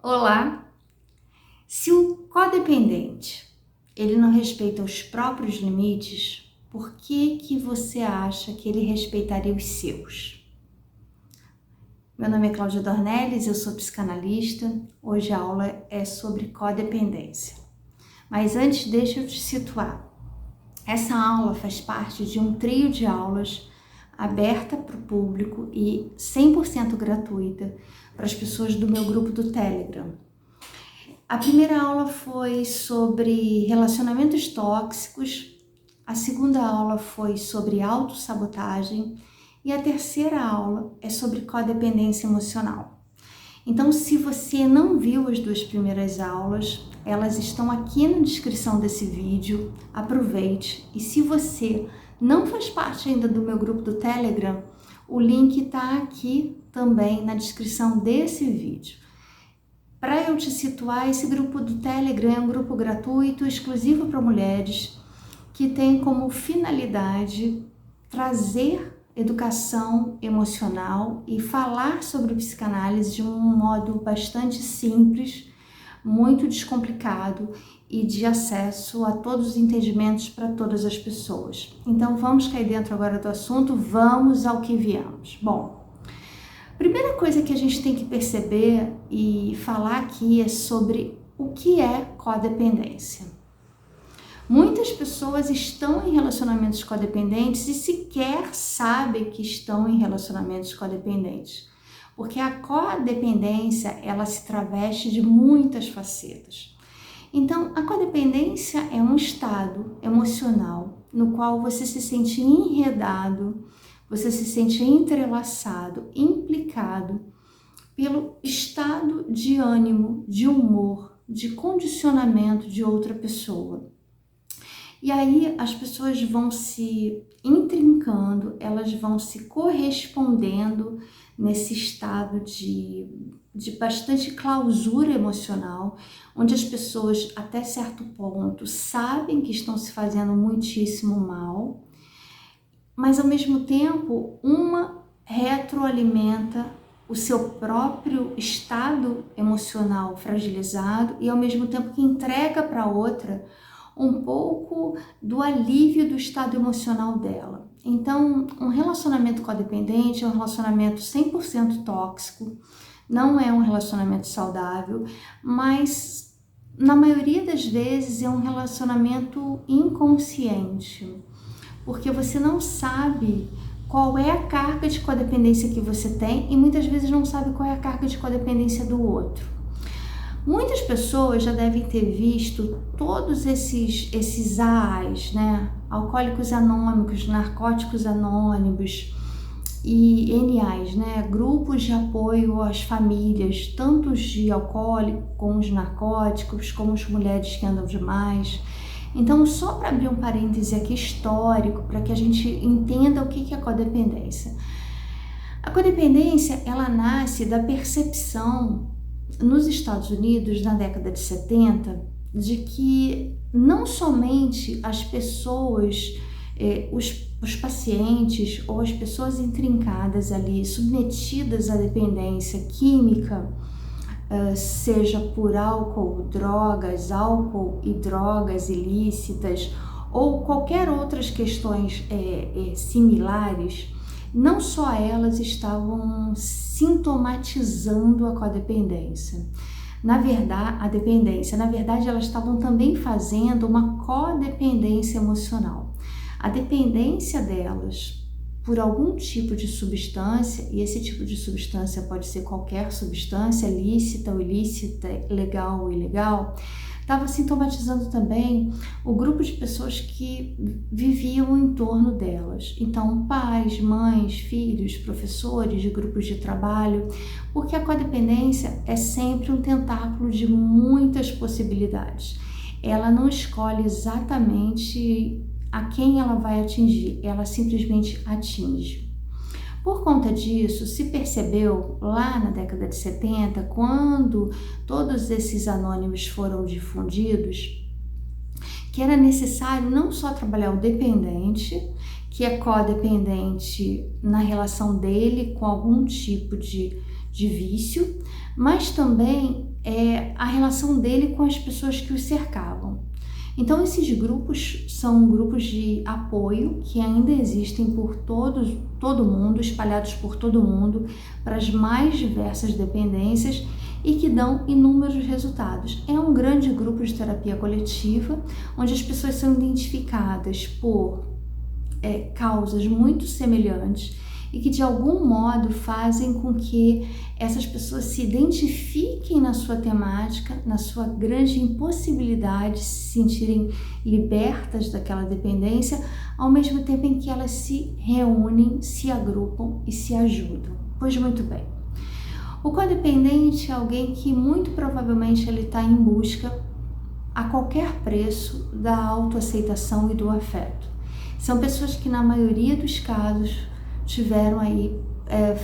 Olá! Se o codependente ele não respeita os próprios limites, por que você acha que ele respeitaria os seus? Meu nome é Cláudia Dornelles, eu sou psicanalista. Hoje a aula é sobre codependência. Mas antes, deixa eu te situar. Essa aula faz parte de um trio de aulas aberta para o público e 100% gratuita para as pessoas do meu grupo do Telegram. A primeira aula foi sobre relacionamentos tóxicos, a segunda aula foi sobre autossabotagem e a terceira aula é sobre codependência emocional. Então, se você não viu as duas primeiras aulas, elas estão aqui na descrição desse vídeo, aproveite. E se você não faz parte ainda do meu grupo do Telegram, o link está aqui também na descrição desse vídeo. Para eu te situar, esse grupo do Telegram é um grupo gratuito, exclusivo para mulheres, que tem como finalidade trazer educação emocional e falar sobre psicanálise de um modo bastante simples, muito descomplicado e de acesso a todos os entendimentos para todas as pessoas. Então vamos cair dentro agora do assunto, vamos ao que viemos. Bom, primeira coisa que a gente tem que perceber e falar aqui é sobre o que é codependência. Muitas pessoas estão em relacionamentos codependentes e sequer sabem que estão em relacionamentos codependentes, porque a codependência ela se traveste de muitas facetas. Então, a codependência é um estado emocional no qual você se sente enredado, você se sente entrelaçado, implicado pelo estado de ânimo, de humor, de condicionamento de outra pessoa. E aí as pessoas vão se intrincando, elas vão se correspondendo nesse estado de bastante clausura emocional, onde as pessoas até certo ponto sabem que estão se fazendo muitíssimo mal, mas ao mesmo tempo uma retroalimenta o seu próprio estado emocional fragilizado e ao mesmo tempo que entrega para outra um pouco do alívio do estado emocional dela. Então, um relacionamento codependente é um relacionamento 100% tóxico, não é um relacionamento saudável, mas na maioria das vezes é um relacionamento inconsciente, porque você não sabe qual é a carga de codependência que você tem e muitas vezes não sabe qual é a carga de codependência do outro. Muitas pessoas já devem ter visto todos esses AAs, né? Alcoólicos Anônimos, Narcóticos Anônimos e NAs, né? Grupos de apoio às famílias, tanto os de alcoólicos como os narcóticos, como as mulheres que andam demais. Então, só para abrir um parêntese aqui histórico, para que a gente entenda o que é codependência. A codependência, ela nasce da percepção nos Estados Unidos, na década de 70, de que não somente as pessoas, os pacientes ou as pessoas intrincadas ali, submetidas à dependência química, seja por álcool e drogas ilícitas ou qualquer outras questões similares, não só elas estavam sintomatizando a codependência. Na verdade, elas estavam também fazendo uma codependência emocional. A dependência delas por algum tipo de substância, e esse tipo de substância pode ser qualquer substância, lícita ou ilícita, legal ou ilegal, estava sintomatizando também o grupo de pessoas que viviam em torno delas. Então, pais, mães, filhos, professores de grupos de trabalho, porque a codependência é sempre um tentáculo de muitas possibilidades. Ela não escolhe exatamente a quem ela vai atingir, ela simplesmente atinge. Por conta disso, se percebeu lá na década de 70, quando todos esses anônimos foram difundidos, que era necessário não só trabalhar o dependente, que é codependente na relação dele com algum tipo de de vício, mas também a relação dele com as pessoas que o cercavam. Então esses grupos são grupos de apoio que ainda existem por todo mundo, espalhados por todo mundo, para as mais diversas dependências e que dão inúmeros resultados. É um grande grupo de terapia coletiva, onde as pessoas são identificadas por causas muito semelhantes e que de algum modo fazem com que essas pessoas se identifiquem na sua temática, na sua grande impossibilidade de se sentirem libertas daquela dependência, ao mesmo tempo em que elas se reúnem, se agrupam e se ajudam. Pois muito bem. O codependente é alguém que muito provavelmente ele está em busca a qualquer preço da autoaceitação e do afeto. São pessoas que na maioria dos casos tiveram aí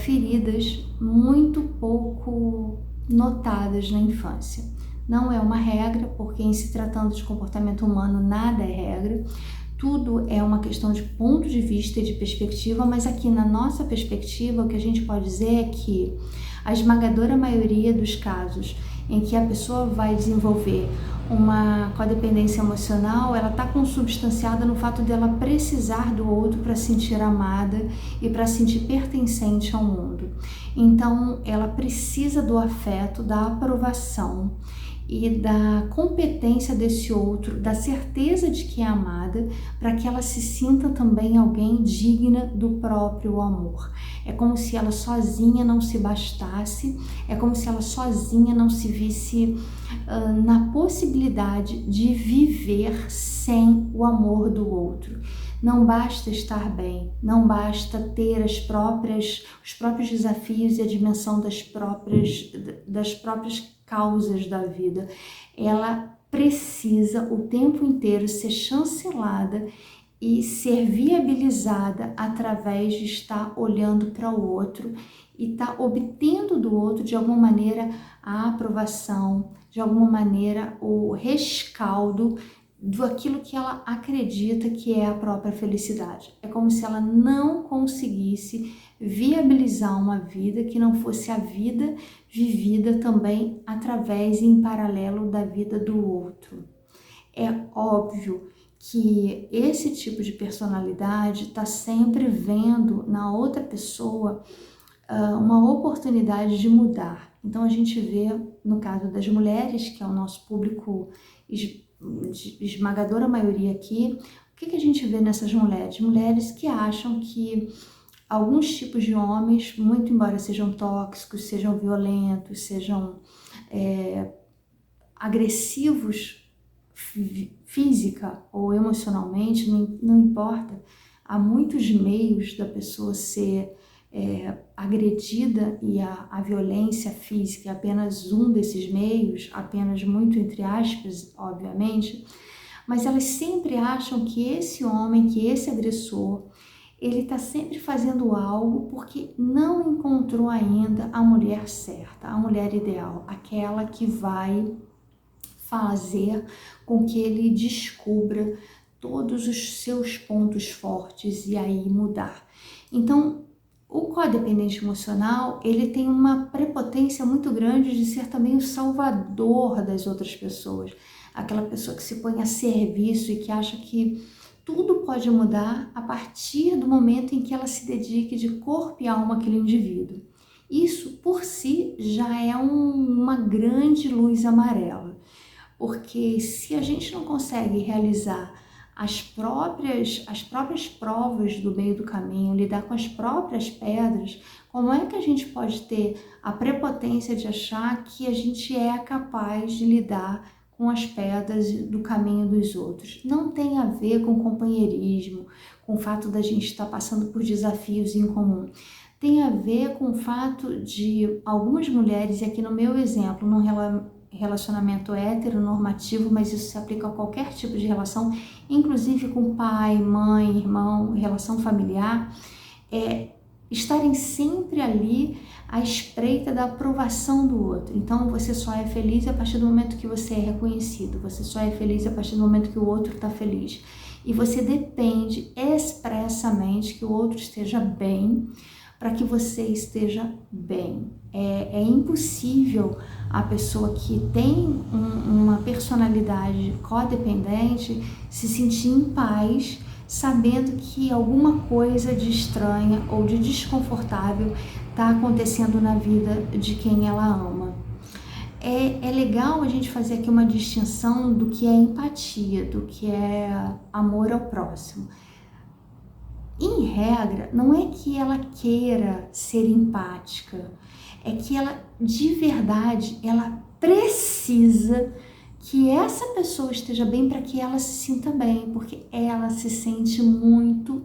feridas muito pouco notadas na infância. Não é uma regra, porque em se tratando de comportamento humano nada é regra, tudo é uma questão de ponto de vista e de perspectiva, mas aqui na nossa perspectiva o que a gente pode dizer é que a esmagadora maioria dos casos em que a pessoa vai desenvolver uma codependência emocional, ela está consubstanciada no fato dela precisar do outro para se sentir amada e para se sentir pertencente ao mundo. Então, ela precisa do afeto, da aprovação e da competência desse outro, da certeza de que é amada, para que ela se sinta também alguém digna do próprio amor. É como se ela sozinha não se bastasse, é como se ela sozinha não se visse na possibilidade de viver sem o amor do outro. Não basta estar bem, não basta ter os próprios desafios e a dimensão das próprias causas da vida. Ela precisa o tempo inteiro ser chancelada e ser viabilizada através de estar olhando para o outro e estar obtendo do outro de alguma maneira a aprovação, de alguma maneira o rescaldo daquilo que ela acredita que é a própria felicidade. É como se ela não conseguisse viabilizar uma vida que não fosse a vida vivida também através e em paralelo da vida do outro. É óbvio que esse tipo de personalidade está sempre vendo na outra pessoa uma oportunidade de mudar. Então a gente vê no caso das mulheres, que é o nosso público esmagadora maioria aqui, o que a gente vê nessas mulheres? Mulheres que acham que alguns tipos de homens, muito embora sejam tóxicos, sejam violentos, sejam agressivos física ou emocionalmente, não importa, há muitos meios da pessoa ser agredida e a violência física é apenas um desses meios, apenas muito entre aspas, obviamente, mas elas sempre acham que esse homem, que esse agressor, ele está sempre fazendo algo porque não encontrou ainda a mulher certa, a mulher ideal, aquela que vai fazer com que ele descubra todos os seus pontos fortes e aí mudar. Então, o codependente emocional, ele tem uma prepotência muito grande de ser também o salvador das outras pessoas. Aquela pessoa que se põe a serviço e que acha que tudo pode mudar a partir do momento em que ela se dedique de corpo e alma àquele indivíduo. Isso, por si, já é uma grande luz amarela. Porque se a gente não consegue realizar as próprias provas do meio do caminho, lidar com as próprias pedras, como é que a gente pode ter a prepotência de achar que a gente é capaz de lidar com as pedras do caminho dos outros? Não tem a ver com companheirismo, com o fato da gente estar passando por desafios em comum. Tem a ver com o fato de algumas mulheres, e aqui no meu exemplo, num relacionamento heteronormativo, mas isso se aplica a qualquer tipo de relação, inclusive com pai, mãe, irmão, relação familiar, estarem sempre ali à espreita da aprovação do outro. Então você só é feliz a partir do momento que você é reconhecido, você só é feliz a partir do momento que o outro está feliz. E você depende expressamente que o outro esteja bem para que você esteja bem. É impossível a pessoa que tem uma personalidade codependente se sentir em paz, sabendo que alguma coisa de estranha ou de desconfortável está acontecendo na vida de quem ela ama. É legal a gente fazer aqui uma distinção do que é empatia, do que é amor ao próximo. Em regra, não é que ela queira ser empática, é que ela, de verdade, ela precisa que essa pessoa esteja bem para que ela se sinta bem, porque ela se sente muito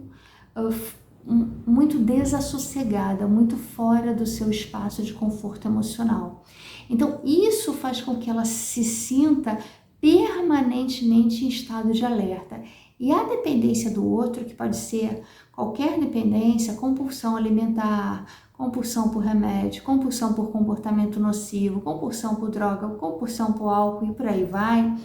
desassossegada, muito fora do seu espaço de conforto emocional. Então, isso faz com que ela se sinta permanentemente em estado de alerta. E a dependência do outro, que pode ser qualquer dependência, compulsão alimentar, compulsão por remédio, compulsão por comportamento nocivo, compulsão por droga, compulsão por álcool e por aí vai,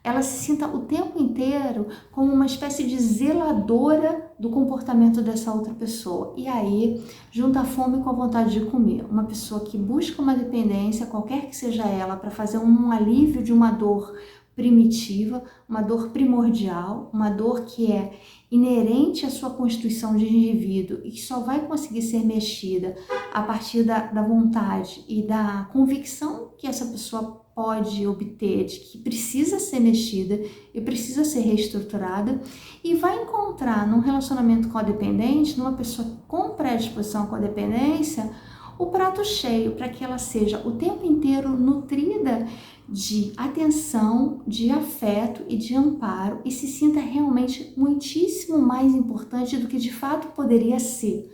ela se sinta o tempo inteiro como uma espécie de zeladora do comportamento dessa outra pessoa. E aí, junta a fome com a vontade de comer. Uma pessoa que busca uma dependência, qualquer que seja ela, para fazer um alívio de uma dor primitiva, uma dor primordial, uma dor que é inerente à sua constituição de indivíduo e que só vai conseguir ser mexida a partir da vontade e da convicção que essa pessoa pode obter de que precisa ser mexida e precisa ser reestruturada, e vai encontrar num relacionamento codependente, numa pessoa com predisposição à codependência, o prato cheio para que ela seja o tempo inteiro nutrida de atenção, de afeto e de amparo e se sinta realmente muitíssimo mais importante do que de fato poderia ser.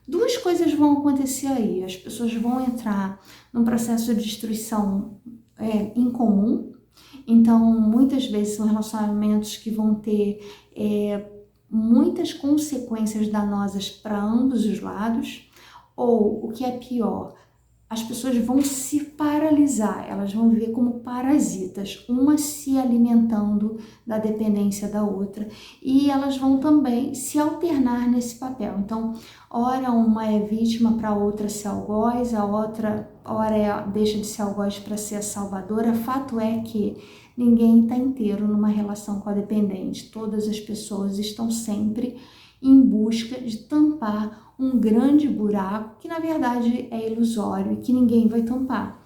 Duas coisas vão acontecer aí: as pessoas vão entrar num processo de destruição incomum. Então, muitas vezes são relacionamentos que vão ter muitas consequências danosas para ambos os lados, ou, o que é pior, as pessoas vão se paralisar, elas vão viver como parasitas, uma se alimentando da dependência da outra, e elas vão também se alternar nesse papel. Então, ora uma é vítima para a outra ser algoz, a outra ora deixa de ser algoz para ser a salvadora. Fato é que ninguém está inteiro numa relação codependente, todas as pessoas estão sempre em busca de tampar um grande buraco que na verdade é ilusório e que ninguém vai tampar.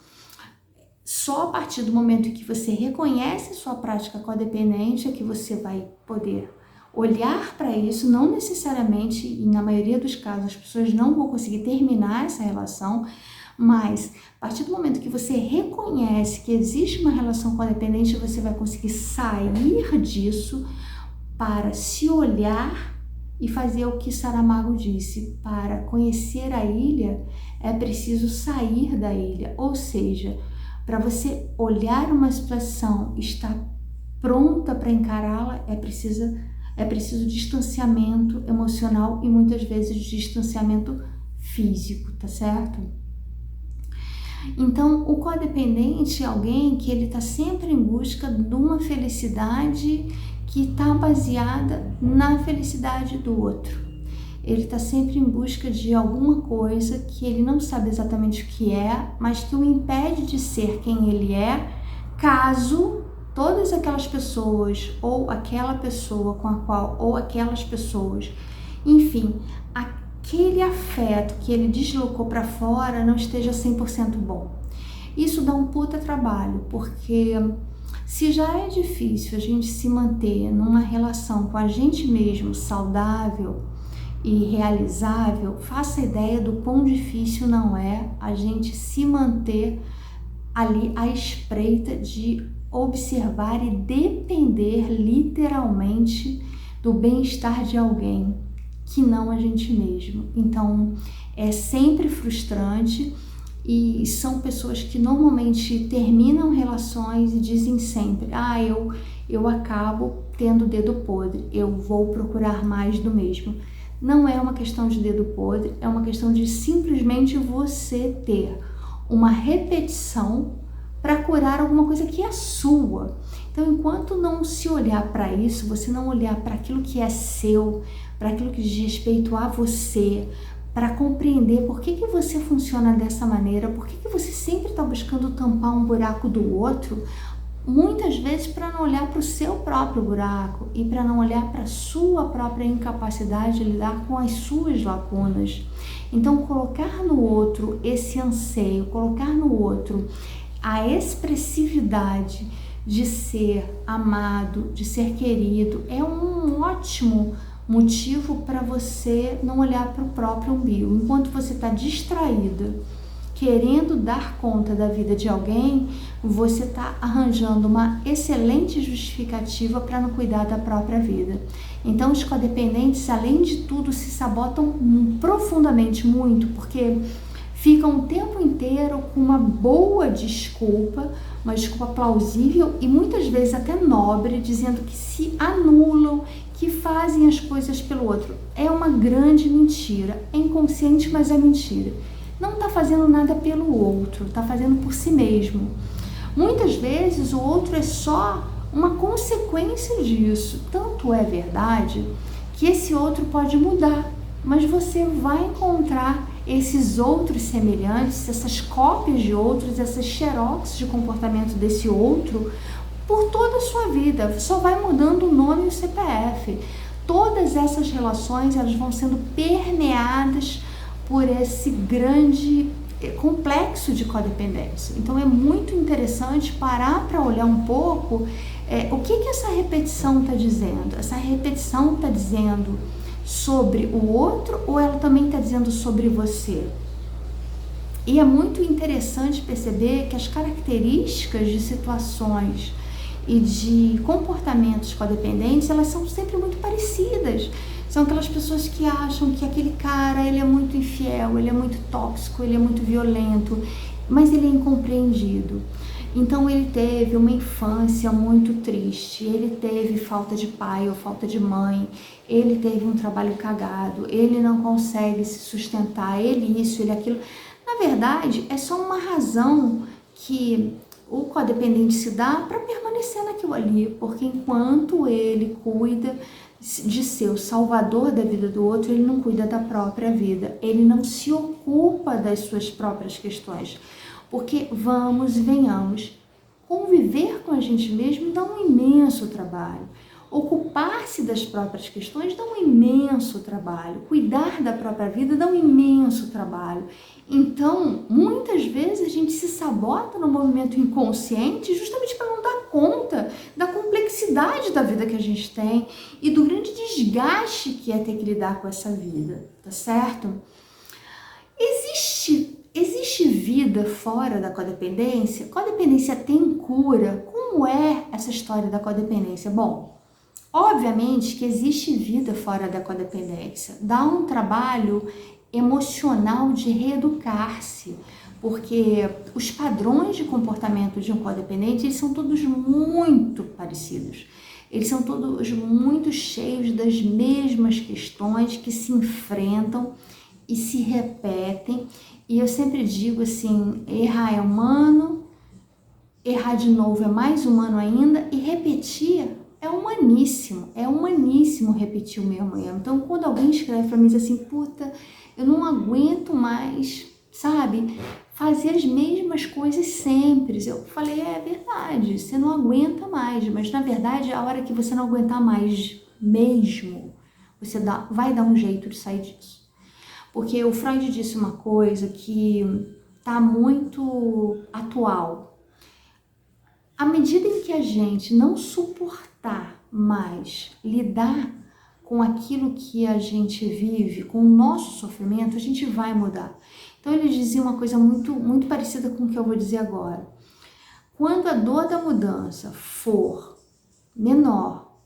Só a partir do momento em que você reconhece sua prática codependente é que você vai poder olhar para isso. Não necessariamente, e na maioria dos casos, as pessoas não vão conseguir terminar essa relação, mas a partir do momento que você reconhece que existe uma relação codependente, você vai conseguir sair disso para se olhar e fazer o que Saramago disse: para conhecer a ilha é preciso sair da ilha. Ou seja, para você olhar uma situação e estar pronta para encará-la, é preciso distanciamento emocional e muitas vezes distanciamento físico, tá certo? Então, o codependente é alguém que ele está sempre em busca de uma felicidade que está baseada na felicidade do outro. Ele está sempre em busca de alguma coisa que ele não sabe exatamente o que é, mas que o impede de ser quem ele é, caso todas aquelas pessoas, ou aquela pessoa com a qual, ou aquelas pessoas, enfim, aquele afeto que ele deslocou para fora não esteja 100% bom. Isso dá um puta trabalho, porque se já é difícil a gente se manter numa relação com a gente mesmo saudável e realizável, faça ideia do quão difícil não é a gente se manter ali à espreita de observar e depender literalmente do bem-estar de alguém que não a gente mesmo. Então, é sempre frustrante. E são pessoas que normalmente terminam relações e dizem sempre: eu acabo tendo dedo podre, eu vou procurar mais do mesmo. Não é uma questão de dedo podre, é uma questão de simplesmente você ter uma repetição para curar alguma coisa que é sua. Então, enquanto não se olhar para isso, você não olhar para aquilo que é seu, para aquilo que diz respeito a você, para compreender por que você funciona dessa maneira, por que você sempre está buscando tampar um buraco do outro, muitas vezes para não olhar para o seu próprio buraco e para não olhar para a sua própria incapacidade de lidar com as suas lacunas. Então, colocar no outro esse anseio, colocar no outro a expressividade de ser amado, de ser querido, é um ótimo motivo para você não olhar para o próprio umbigo. Enquanto você está distraída, querendo dar conta da vida de alguém, você está arranjando uma excelente justificativa para não cuidar da própria vida. Então, os codependentes, além de tudo, se sabotam profundamente muito, porque ficam o tempo inteiro com uma boa desculpa, uma desculpa plausível e muitas vezes até nobre, dizendo que se anulam, que fazem as coisas pelo outro. É uma grande mentira, é inconsciente, mas é mentira. Não está fazendo nada pelo outro, está fazendo por si mesmo. Muitas vezes o outro é só uma consequência disso. Tanto é verdade que esse outro pode mudar, mas você vai encontrar esses outros semelhantes, essas cópias de outros, essas xerox de comportamento desse outro por toda a sua vida. Só vai mudando o nome e o CPF. Todas essas relações, elas vão sendo permeadas por esse grande complexo de codependência. Então é muito interessante parar para olhar um pouco o que essa repetição está dizendo. Essa repetição está dizendo sobre o outro ou ela também está dizendo sobre você? E é muito interessante perceber que as características de situações e de comportamentos codependentes, elas são sempre muito parecidas. São aquelas pessoas que acham que aquele cara, ele é muito infiel, ele é muito tóxico, ele é muito violento, mas ele é incompreendido. Então ele teve uma infância muito triste, ele teve falta de pai ou falta de mãe, ele teve um trabalho cagado, ele não consegue se sustentar, ele isso, ele aquilo. Na verdade, é só uma razão que o codependente se dá para permanecer naquilo ali, porque enquanto ele cuida de ser o salvador da vida do outro, ele não cuida da própria vida, ele não se ocupa das suas próprias questões, porque vamos e venhamos, conviver com a gente mesmo dá um imenso trabalho, ocupar-se das próprias questões dá um imenso trabalho, cuidar da própria vida dá um imenso trabalho. Então, muitas vezes a gente se sabota no movimento inconsciente justamente para não dar conta da complexidade da vida que a gente tem e do grande desgaste que é ter que lidar com essa vida, tá certo? Existe vida fora da codependência? Codependência tem cura? Como é essa história da codependência? Bom, obviamente que existe vida fora da codependência. Dá um trabalho emocional de reeducar-se, porque os padrões de comportamento de um codependente, eles são todos muito parecidos. Eles são todos muito cheios das mesmas questões que se enfrentam e se repetem. E eu sempre digo assim, errar é humano, errar de novo é mais humano ainda e repetir é humaníssimo repetir o mesmo erro. Então, quando alguém escreve pra mim diz assim, puta, eu não aguento mais, sabe, fazer as mesmas coisas sempre. Eu falei, é verdade, você não aguenta mais, mas na verdade, a hora que você não aguentar mais mesmo, você vai dar um jeito de sair disso. Porque o Freud disse uma coisa que tá muito atual. À medida em que a gente não suportar mais lidar com aquilo que a gente vive, com o nosso sofrimento, a gente vai mudar. Então ele dizia uma coisa muito parecida com o que eu vou dizer agora. Quando a dor da mudança for menor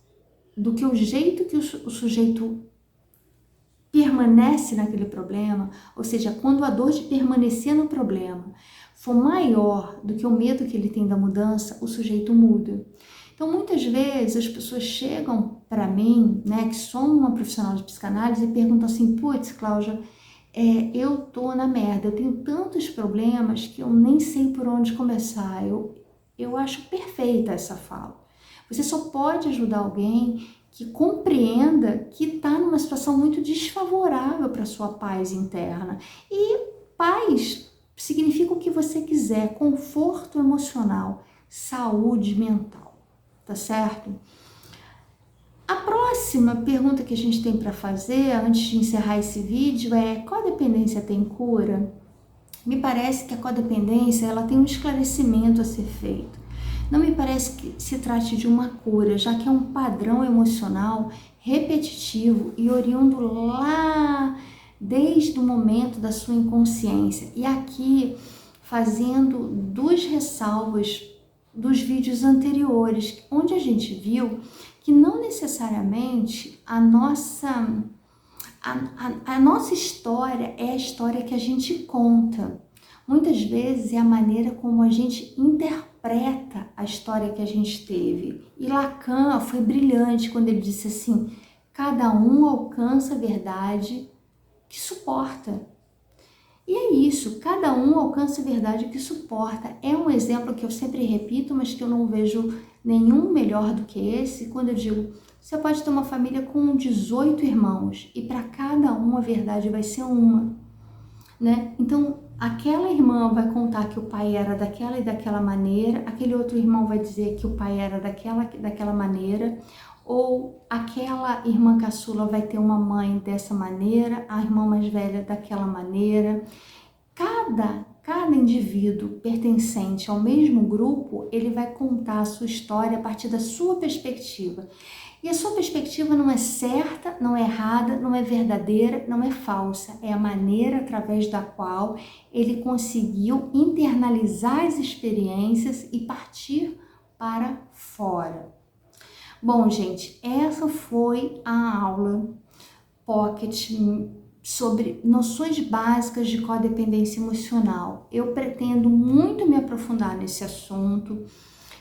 do que o jeito que o sujeito permanece naquele problema, ou seja, quando a dor de permanecer no problema for maior do que o medo que ele tem da mudança, o sujeito muda. Então, muitas vezes as pessoas chegam para mim, né, que sou uma profissional de psicanálise e perguntam assim, putz, Cláudia, eu tô na merda, eu tenho tantos problemas que eu nem sei por onde começar. Eu acho perfeita essa fala, Você só pode ajudar alguém que compreenda que está numa situação muito desfavorável para sua paz interna. E paz significa o que você quiser, conforto emocional, saúde mental, tá certo? A próxima pergunta que a gente tem para fazer antes de encerrar esse vídeo é: codependência tem cura? Me parece que a codependência ela tem um esclarecimento a ser feito. Não me parece que se trate de uma cura, já que é um padrão emocional repetitivo e oriundo lá desde o momento da sua inconsciência. E aqui, fazendo duas ressalvas dos vídeos anteriores, onde a gente viu que não necessariamente a nossa história é a história que a gente conta. Muitas vezes é a maneira como a gente interpreta a história que a gente teve. E Lacan foi brilhante quando ele disse assim: cada um alcança a verdade que suporta. E é isso, cada um alcança a verdade que suporta. É um exemplo que eu sempre repito, mas que eu não vejo nenhum melhor do que esse, quando eu digo: você pode ter uma família com 18 irmãos e para cada um a verdade vai ser uma, né? Então, aquela irmã vai contar que o pai era daquela e daquela maneira, aquele outro irmão vai dizer que o pai era daquela maneira, ou aquela irmã caçula vai ter uma mãe dessa maneira, a irmã mais velha daquela maneira. Cada indivíduo pertencente ao mesmo grupo, ele vai contar a sua história a partir da sua perspectiva. E a sua perspectiva não é certa, não é errada, não é verdadeira, não é falsa. É a maneira através da qual ele conseguiu internalizar as experiências e partir para fora. Bom, gente, essa foi a aula Pocket sobre noções básicas de codependência emocional. Eu pretendo muito me aprofundar nesse assunto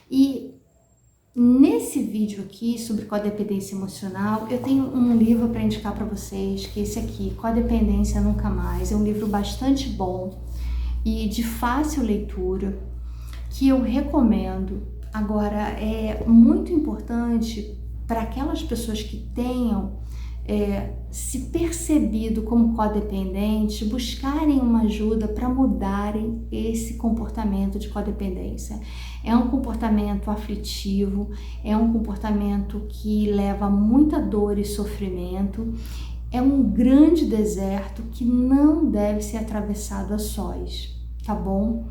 e nesse vídeo aqui sobre codependência emocional, eu tenho um livro para indicar para vocês, que é esse aqui, Codependência Nunca Mais. É um livro bastante bom e de fácil leitura, que eu recomendo. Agora, é muito importante para aquelas pessoas que tenham se percebido como codependente, buscarem uma ajuda para mudarem esse comportamento de codependência. É um comportamento aflitivo, é um comportamento que leva a muita dor e sofrimento, é um grande deserto que não deve ser atravessado a sós, tá bom?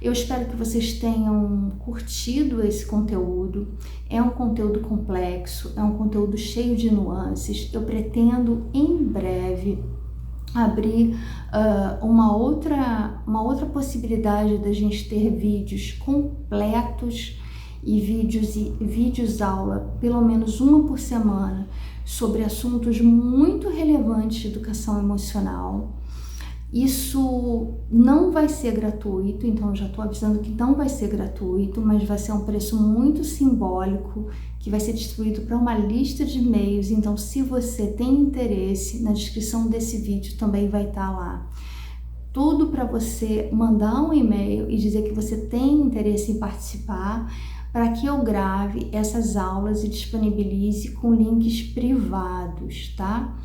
Eu espero que vocês tenham curtido esse conteúdo. É um conteúdo complexo, é um conteúdo cheio de nuances. Eu pretendo em breve abrir uma outra possibilidade da gente ter vídeos completos e vídeos aula, pelo menos uma por semana, sobre assuntos muito relevantes de educação emocional. Isso não vai ser gratuito, então eu já estou avisando que não vai ser gratuito, mas vai ser um preço muito simbólico, que vai ser distribuído para uma lista de e-mails. Então, se você tem interesse, na descrição desse vídeo também vai estar lá. Tudo para você mandar um e-mail e dizer que você tem interesse em participar, para que eu grave essas aulas e disponibilize com links privados, tá?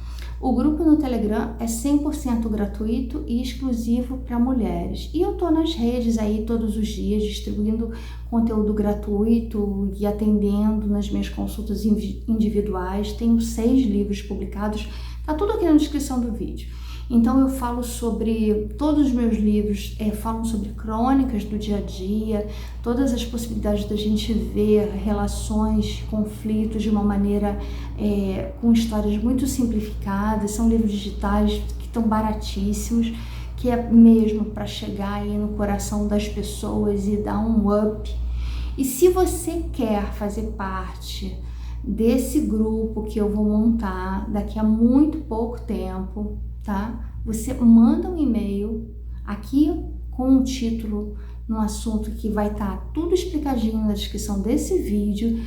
O grupo no Telegram é 100% gratuito e exclusivo para mulheres. E eu tô nas redes aí todos os dias distribuindo conteúdo gratuito e atendendo nas minhas consultas individuais. Tenho 6 livros publicados, tá tudo aqui na descrição do vídeo. Então eu falo sobre todos os meus livros, falam sobre crônicas do dia a dia, todas as possibilidades da gente ver relações, conflitos de uma maneira com histórias muito simplificadas. São livros digitais que estão baratíssimos, que é mesmo para chegar aí no coração das pessoas e dar um up. E se você quer fazer parte desse grupo que eu vou montar daqui a muito pouco tempo, tá? Você manda um e-mail aqui com o título no assunto que vai estar tudo explicadinho na descrição desse vídeo,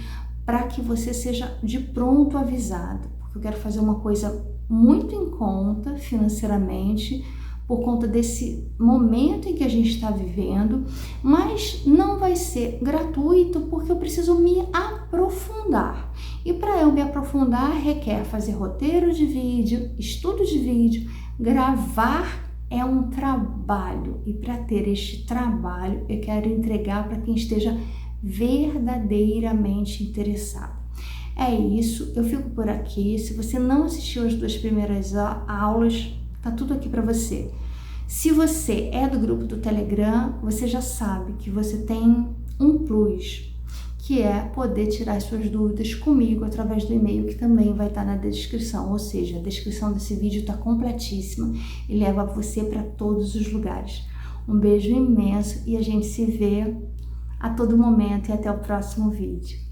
para que você seja de pronto avisado, porque eu quero fazer uma coisa muito em conta financeiramente por conta desse momento em que a gente está vivendo, mas não vai ser gratuito porque eu preciso me aprofundar. E para eu me aprofundar requer fazer roteiro de vídeo, estudo de vídeo, gravar é um trabalho. E para ter este trabalho eu quero entregar para quem esteja verdadeiramente interessado. É isso, eu fico por aqui. Se você não assistiu as 2 primeiras aulas, tá tudo aqui para você. Se você é do grupo do Telegram, você já sabe que você tem um plus, que é poder tirar suas dúvidas comigo através do e-mail, que também vai estar na descrição. Ou seja, a descrição desse vídeo está completíssima e leva você para todos os lugares. Um beijo imenso e a gente se vê a todo momento e até o próximo vídeo.